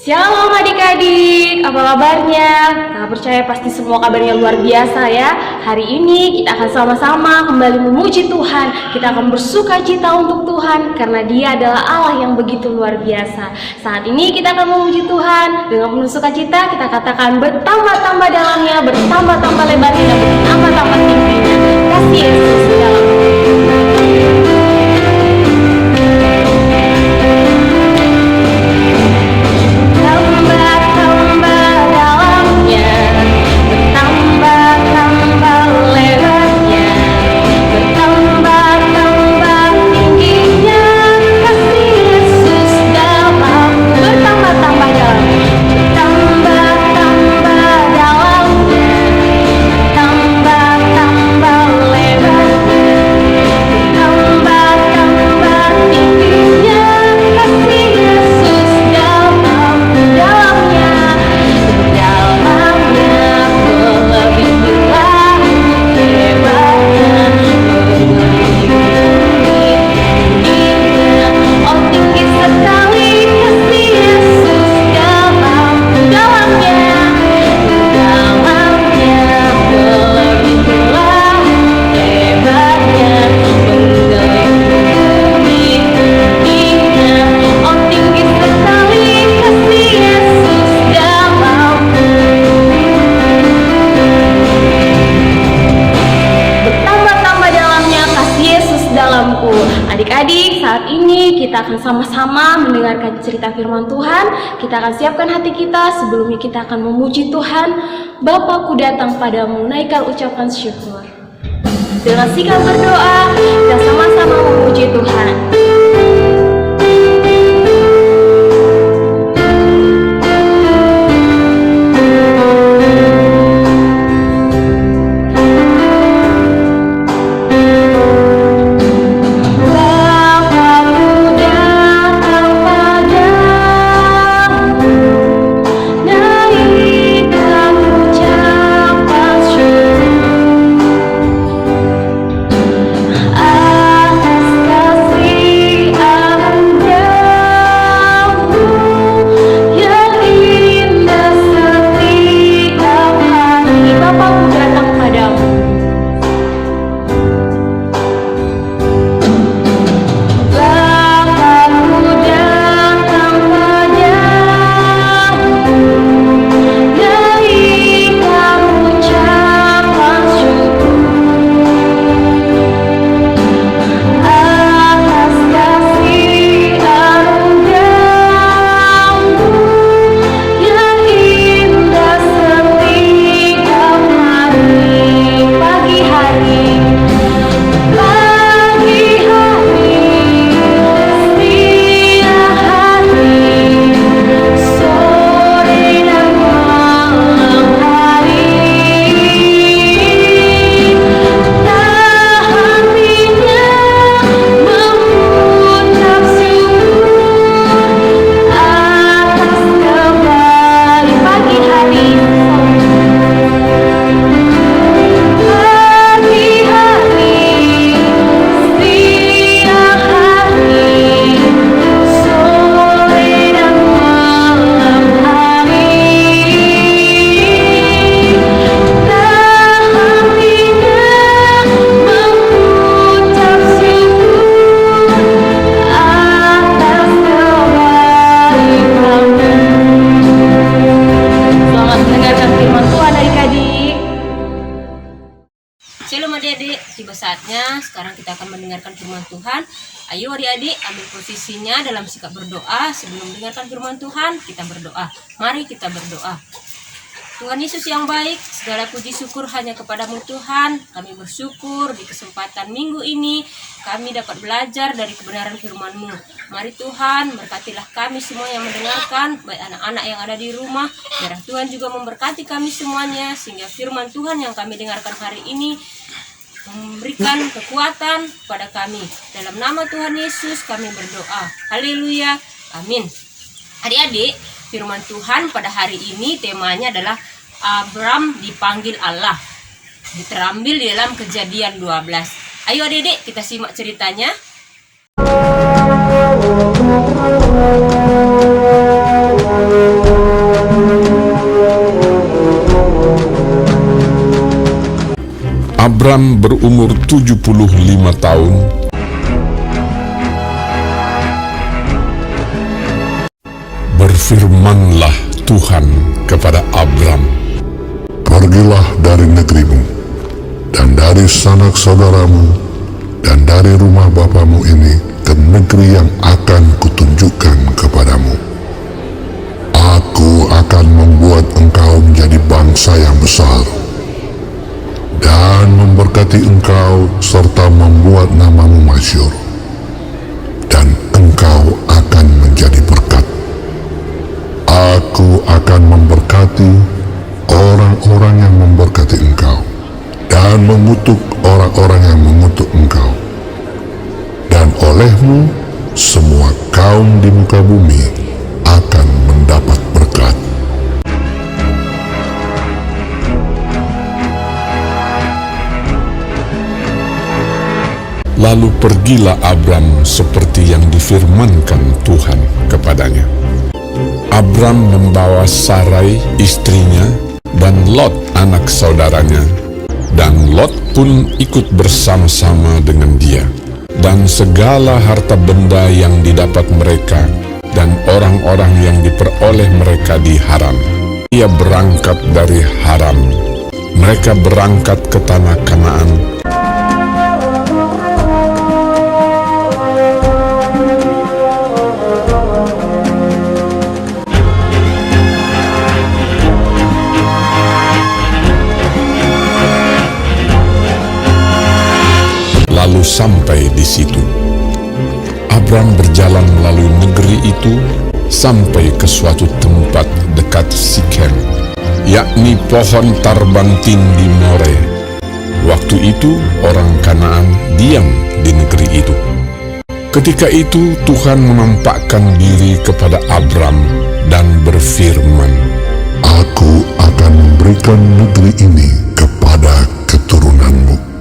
Shalom adik-adik, apa kabarnya? Kakak percaya pasti semua kabarnya luar biasa ya. Hari ini kita akan sama-sama kembali memuji Tuhan. Kita akan bersuka cita untuk Tuhan karena Dia adalah Allah yang begitu luar biasa. Saat ini kita akan memuji Tuhan dengan penuh sukacita. Kita katakan bertambah-tambah dalamnya, bertambah-tambah lebarnya, dan bertambah-tambah tingginya. Kasih Yesus di dalam Adik-adik, saat ini kita akan sama-sama mendengarkan cerita firman Tuhan. Kita akan siapkan hati kita, sebelumnya kita akan memuji Tuhan. Bapakku datang padamu, naikkan ucapan syukur. Dengan sikap berdoa, kita sama-sama memuji Tuhan. Sekarang kita akan mendengarkan firman Tuhan. Ayo adik-adik, ambil posisinya dalam sikap berdoa. Sebelum mendengarkan firman Tuhan, kita berdoa. Mari kita berdoa. Tuhan Yesus yang baik, segala puji syukur hanya kepadamu Tuhan. Kami bersyukur di kesempatan minggu ini kami dapat belajar dari kebenaran firman-Mu. Mari Tuhan, berkatilah kami semua yang mendengarkan, baik anak-anak yang ada di rumah. Biar Tuhan juga memberkati kami semuanya, sehingga firman Tuhan yang kami dengarkan hari ini memberikan kekuatan pada kami. Dalam nama Tuhan Yesus kami berdoa. Haleluya. Amin. Adik-adik, firman Tuhan pada hari ini temanya adalah Abram dipanggil Allah. Terambil di dalam Kejadian 12. Ayo adik-adik, kita simak ceritanya. Abram berumur 75 tahun, berfirmanlah Tuhan kepada Abram, "Pergilah dari negerimu, dan dari sanak saudaramu, dan dari rumah bapamu ini ke negeri yang akan kutunjukkan kepadamu. Aku akan membuat engkau menjadi bangsa yang besar, dan memberkati engkau serta membuat namamu masyhur, dan engkau akan menjadi berkat. Aku akan memberkati orang-orang yang memberkati engkau, dan mengutuk orang-orang yang mengutuk engkau. Dan olehmu semua kaum di muka bumi akan mendapat berkat." Lalu pergilah Abram seperti yang difirmankan Tuhan kepadanya. Abram membawa Sarai istrinya dan Lot anak saudaranya, dan Lot pun ikut bersama-sama dengan dia, dan segala harta benda yang didapat mereka dan orang-orang yang diperoleh mereka di Haran. Ia berangkat dari Haran. Mereka berangkat ke tanah Kanaan. Lalu sampai di situ, Abram berjalan melalui negeri itu sampai ke suatu tempat dekat Sikem, yakni pohon tarbantin di More. Waktu itu orang Kanaan diam di negeri itu. Ketika itu Tuhan menampakkan diri kepada Abram dan berfirman, "Aku akan memberikan negeri ini kepada keturunanmu."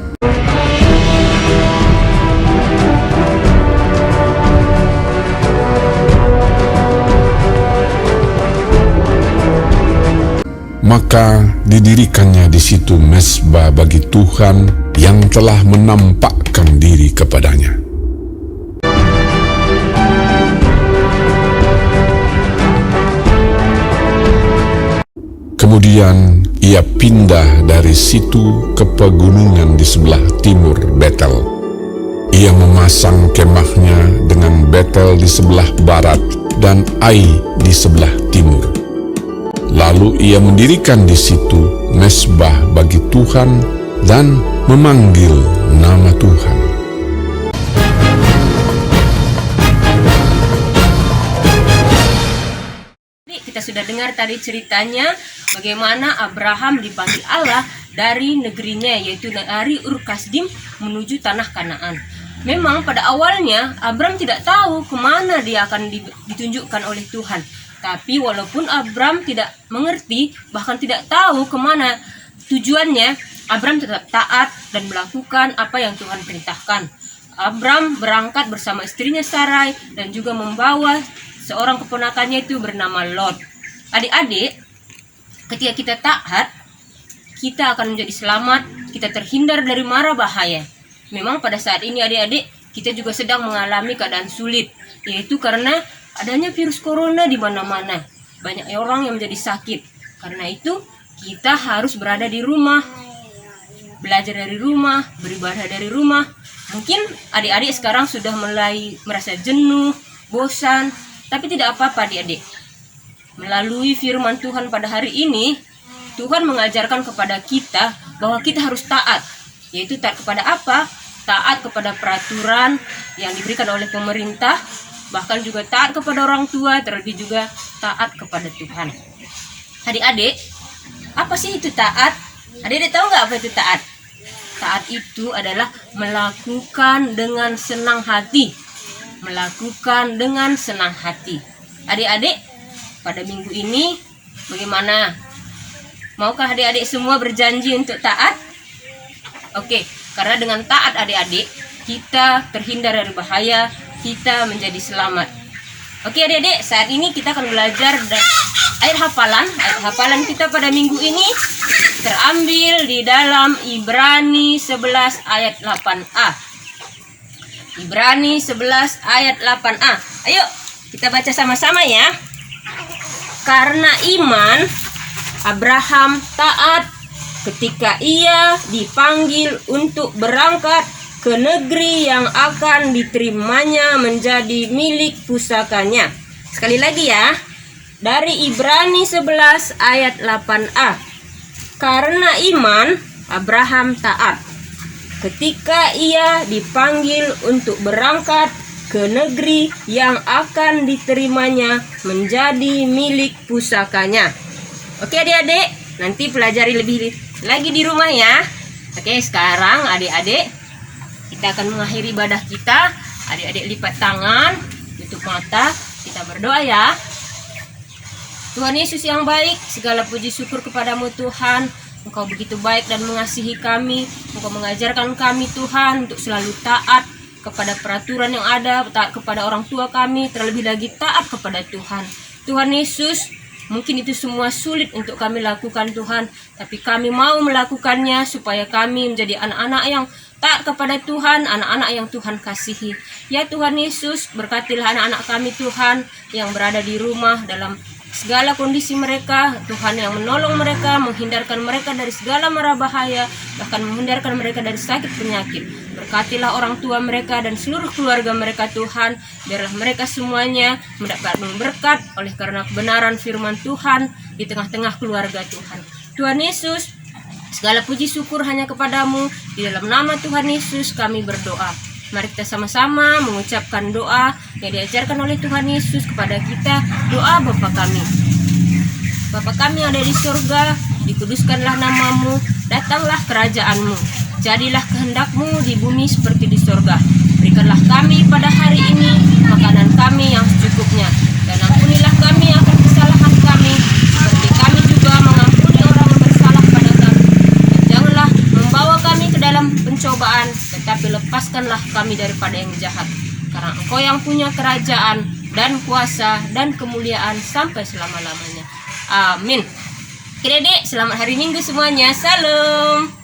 Maka didirikannya di situ mezbah bagi Tuhan yang telah menampakkan diri kepadanya. Kemudian ia pindah dari situ ke pegunungan di sebelah timur Betel. Ia memasang kemahnya dengan Betel di sebelah barat dan Ai di sebelah timur. Lalu ia mendirikan di situ mezbah bagi Tuhan dan memanggil nama Tuhan. Kita sudah dengar tadi ceritanya bagaimana Abraham dipanggil Allah dari negerinya, yaitu dari Ur Kasdim menuju tanah Kanaan. Memang pada awalnya Abram tidak tahu kemana dia akan ditunjukkan oleh Tuhan. Tapi walaupun Abram tidak mengerti, bahkan tidak tahu kemana tujuannya, Abram tetap taat dan melakukan apa yang Tuhan perintahkan. Abram berangkat bersama istrinya Sarai dan juga membawa seorang keponakannya itu bernama Lot. Adik-adik, ketika kita taat, kita akan menjadi selamat, kita terhindar dari mara bahaya. Memang pada saat ini adik-adik, kita juga sedang mengalami keadaan sulit, yaitu karena adanya virus corona di mana-mana. Banyak orang yang menjadi sakit. Karena itu, kita harus berada di rumah, belajar dari rumah, beribadah dari rumah. Mungkin adik-adik sekarang sudah mulai merasa jenuh, bosan, tapi tidak apa-apa adik-adik. Melalui firman Tuhan pada hari ini, Tuhan mengajarkan kepada kita bahwa kita harus taat. Yaitu taat kepada apa? Taat kepada peraturan yang diberikan oleh pemerintah, bahkan juga taat kepada orang tua, terlebih juga taat kepada Tuhan. Adik-adik, apa sih itu taat? Adik-adik tahu nggak apa itu taat? Taat itu adalah melakukan dengan senang hati. Melakukan dengan senang hati. Adik-adik, pada minggu ini bagaimana? Maukah adik-adik semua berjanji untuk taat? Oke, karena dengan taat adik-adik, kita terhindar dari bahaya, kita menjadi selamat. Oke adik-adik, saat ini kita akan belajar ayat hafalan. Ayat hafalan kita pada minggu ini terambil di dalam Ibrani 11 ayat 8a. Ibrani 11 ayat 8a. Ayo kita baca sama-sama ya. Karena iman Abraham taat ketika ia dipanggil untuk berangkat ke negeri yang akan diterimanya menjadi milik pusakanya. Sekali lagi ya. Dari Ibrani 11 ayat 8a. Karena iman Abraham taat ketika ia dipanggil untuk berangkat ke negeri yang akan diterimanya menjadi milik pusakanya. Oke adik-adik, nanti pelajari lebih lagi di rumah ya. Oke, sekarang adik-adik kita akan mengakhiri ibadah kita. Adik-adik lipat tangan, tutup mata, kita berdoa ya. Tuhan Yesus yang baik, segala puji syukur kepadamu Tuhan. Engkau begitu baik dan mengasihi kami. Engkau mengajarkan kami Tuhan untuk selalu taat kepada peraturan yang ada, taat kepada orang tua kami, terlebih lagi taat kepada Tuhan. Tuhan Yesus, mungkin itu semua sulit untuk kami lakukan Tuhan, tapi kami mau melakukannya supaya kami menjadi anak-anak yang taat kepada Tuhan, anak-anak yang Tuhan kasihi. Ya Tuhan Yesus, berkatilah anak-anak kami Tuhan yang berada di rumah dalam segala kondisi mereka, Tuhan yang menolong mereka, menghindarkan mereka dari segala mara bahaya, bahkan menghindarkan mereka dari sakit penyakit. Berkatilah orang tua mereka dan seluruh keluarga mereka Tuhan, biarlah mereka semuanya mendapat berkat oleh karena kebenaran firman Tuhan di tengah-tengah keluarga Tuhan. Tuhan Yesus, segala puji syukur hanya kepadamu. Di dalam nama Tuhan Yesus kami berdoa. Mari kita sama-sama mengucapkan doa yang diajarkan oleh Tuhan Yesus kepada kita. Doa Bapa kami. Bapa kami yang ada di surga, dikuduskanlah namamu, datanglah kerajaanmu. Jadilah kehendakmu di bumi seperti di surga. Berikanlah kami pada hari ini makanan kami yang secukupnya. Dan ampunilah kami akan kesalahan kami, seperti kami juga mengampuni orang yang bersalah pada kami. Dan janganlah membawa kami ke dalam pencobaan, tetapi lepaskanlah kami daripada yang jahat. Karena Engkau yang punya kerajaan dan kuasa dan kemuliaan sampai selama-lamanya. Amin. Oke Dek, selamat hari Minggu semuanya. Salam.